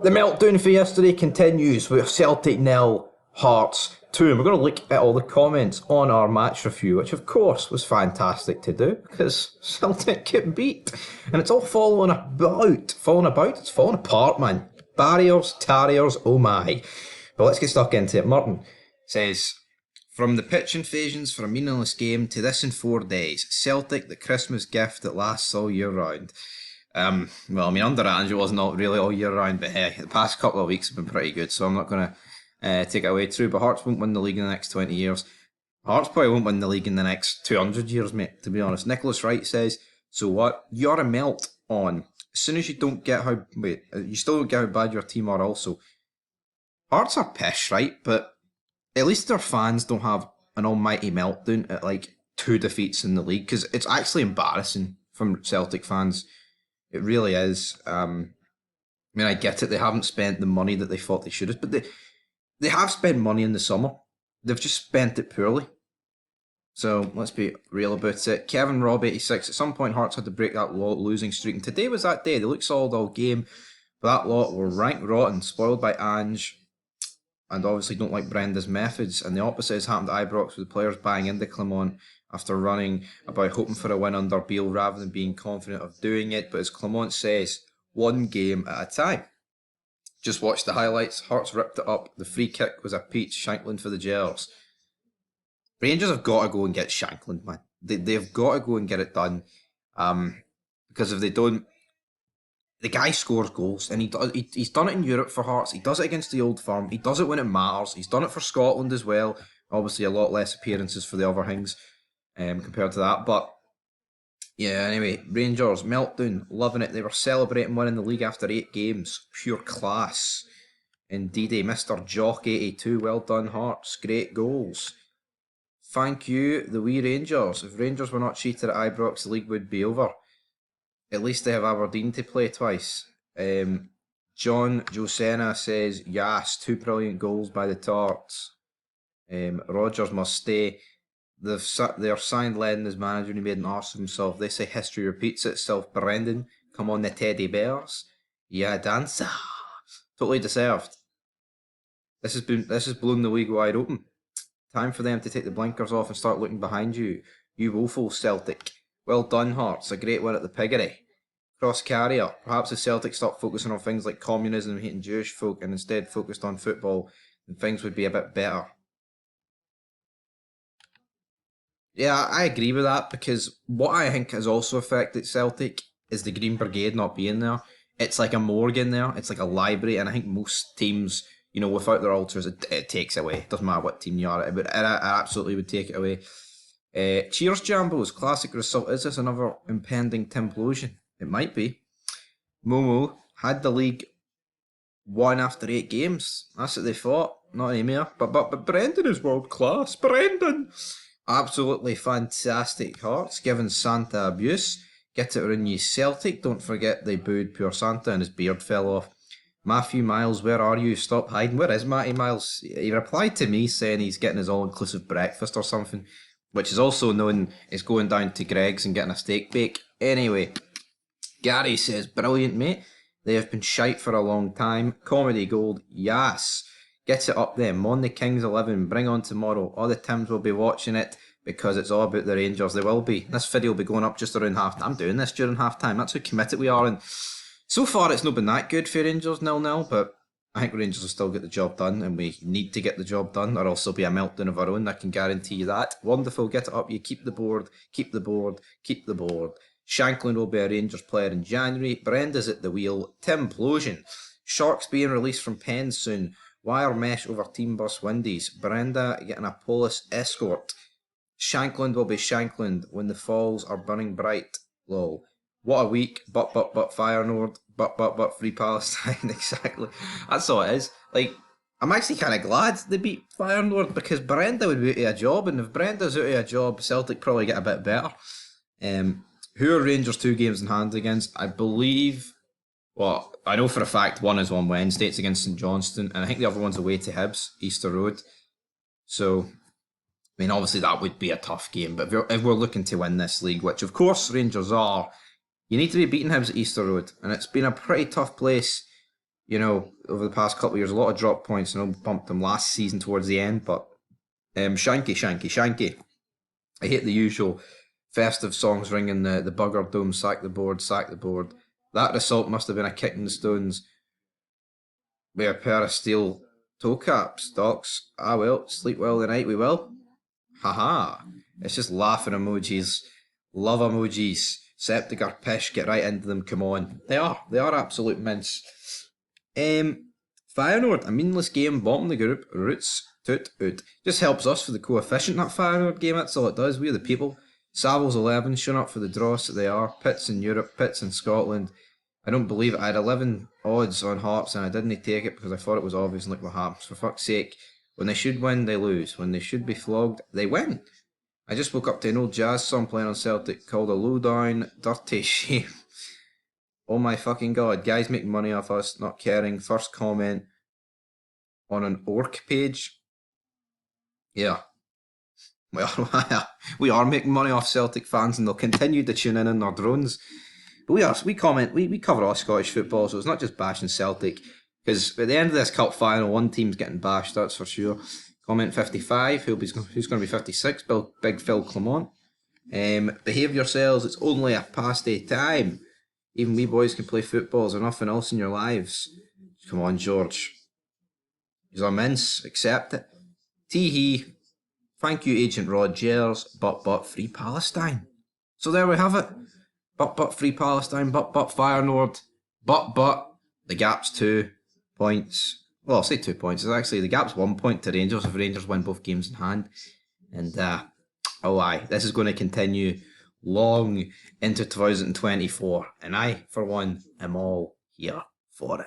The meltdown for yesterday continues with Celtic nil, Hearts 2. And we're going to look at all the comments on our match review, which of course was fantastic to do because Celtic get beat. And it's all falling about. It's falling apart, man. Barriers, tarriers, oh my. But let's get stuck into it. Martin says, from the pitch invasions for a meaningless game to this in 4 days, Celtic, the Christmas gift that lasts all year round. Well, I mean, under Ange it was not really all year round, but the past couple of weeks have been pretty good, so I'm not going to take it away. True, but Hearts won't win the league in the next 20 years. Hearts probably won't win the league in the next 200 years, mate, to be honest. Nicholas Wright says, so what? You're a melt on. As soon as you don't get how... Wait, you still don't get how bad your team are also. Hearts are pish, right? But at least their fans don't have an almighty meltdown at like 2 defeats in the league, because it's actually embarrassing from Celtic fans. It really is. I mean, I get it. They haven't spent the money that they thought they should have, but they have spent money in the summer. They've just spent it poorly. So let's be real about it. Kevin Robb 86. At some point, Hearts had to break that losing streak, and today was that day. They looked solid all game, but that lot were rank rotten, spoiled by Ange, and obviously don't like Brenda's methods. And the opposite has happened at Ibrox with the players buying into Clement after running about hoping for a win under Beale rather than being confident of doing it. But as Clement says, one game at a time. Just watch the highlights. Hearts ripped it up. The free kick was a peach. Shankland for the Gers. Rangers have got to go and get Shankland, man. They've got to go and get it done. Because if they don't, the guy scores goals, and he's done it in Europe for Hearts. He does it against the old firm. He does it when it matters. He's done it for Scotland as well. Obviously, a lot less appearances for the other things. Compared to that, but yeah, anyway, Rangers, meltdown, loving it. They were celebrating winning the league after 8 games. Pure class. Indeed, Mr. Jock 82, well done Hearts, great goals. Thank you, the wee Rangers. If Rangers were not cheated at Ibrox, the league would be over. At least they have Aberdeen to play twice. John Josena says, yes, 2 brilliant goals by the Tarts. Rodgers must stay. They're signed Lennon as manager and he made an arse of himself. They say history repeats itself. Brendan, come on the teddy bears. Yeah, dancer. Totally deserved. This has blown the league wide open. Time for them to take the blinkers off and start looking behind you. You woeful Celtic. Well done, Hearts. A great win at the Piggery. Cross carrier. Perhaps if Celtic stopped focusing on things like communism and hating Jewish folk and instead focused on football, then things would be a bit better. Yeah, I agree with that, because what I think has also affected Celtic is the Green Brigade not being there. It's like a morgue in there, it's like a library, and I think most teams, without their altars, it takes away. It doesn't matter what team you are, it absolutely would take it away. Cheers, Jambos. Classic result. Is this another impending Templosion? It might be. Momo had the league won after 8 games. That's what they thought. Not anymore. But Brendan is world class. Brendan! Absolutely fantastic. Hearts giving Santa abuse. Get it around you Celtic. Don't forget they booed poor Santa and his beard fell off. Matthew Miles, where are you? Stop hiding. Where is Matty Miles? He replied to me saying he's getting his all-inclusive breakfast or something, which is also known as going down to Greg's and getting a steak bake. Anyway, Gary says, brilliant, mate. They have been shite for a long time. Comedy gold, yes. Get it up then. On the Kings 11. Bring on tomorrow. All the Tims will be watching it because it's all about the Rangers. They will be. This video will be going up just around half time. I'm doing this during half time. That's how committed we are. And so far, it's not been that good for Rangers 0-0, but I think Rangers will still get the job done, and we need to get the job done, or else there'll be a meltdown of our own. I can guarantee you that. Wonderful. Get it up. You keep the board. Keep the board. Keep the board. Shankland will be a Rangers player in January. Brenda's at the wheel. Templosion. Sharks being released from pens soon. Wire mesh over team bus Windies. Brenda getting a Polis escort. Shankland will be Shankland when the falls are burning bright. Lol. What a week. But Fire Nord. But Free Palestine. Exactly. That's all it is. Like, I'm actually kind of glad they beat Fire Nord, because Brenda would be out of a job, and if Brenda's out of a job, Celtic probably get a bit better. Who are Rangers 2 games in hand against? I believe... Well, I know for a fact one is on Wednesday, it's against St Johnstone, and I think the other one's away to Hibs, Easter Road. So, I mean, obviously that would be a tough game, but if we're looking to win this league, which of course Rangers are, you need to be beating Hibs at Easter Road, and it's been a pretty tough place you know, over the past couple of years, a lot of drop points, and I bumped them last season towards the end, but Shanky, Shanky, Shanky. I hate the usual festive songs ringing the bugger doom, sack the board, sack the board. That result must have been a kick in the stones with a pair of steel toe caps, Docs. Ah well, sleep well tonight, we will. Haha. It's just laughing emojis, love emojis. Septic or pish, get right into them, come on. They are absolute mince. Feyenoord, a meaningless game, bottom of the group, roots, toot, oot. Just helps us for the coefficient, that Feyenoord game, that's all it does. We're the people. Savills 11, shut up for the dross that they are. Pits in Europe, pits in Scotland. I don't believe it. I had 11 odds on Hearts and I didn't take it because I thought it was obvious. And look what happens. For fuck's sake, when they should win, they lose. When they should be flogged, they win. I just woke up to an old jazz song playing on Celtic called A Low Down Dirty Shame. Oh my fucking god. Guys making money off us, not caring. First comment on an orc page. Yeah. Well, we are making money off Celtic fans and they'll continue to tune in their drones. But we cover all Scottish football, so it's not just bashing Celtic. Because at the end of this cup final, one team's getting bashed, that's for sure. Comment 55, who's going to be 56, Big Phil Clement. Behave yourselves, it's only a past day time. Even we boys can play football, is there nothing else in your lives? Come on, George. He's immense, accept it. Tee-hee. Thank you, Agent Rogers, but, free Palestine. So there we have it. But, free Palestine, but, Feyenoord. But, the gap's 2 points. Well, I'll say 2 points. It's actually, the gap's 1 point to Rangers if Rangers win both games in hand. And, oh aye, this is going to continue long into 2024. And I, for one, am all here for it.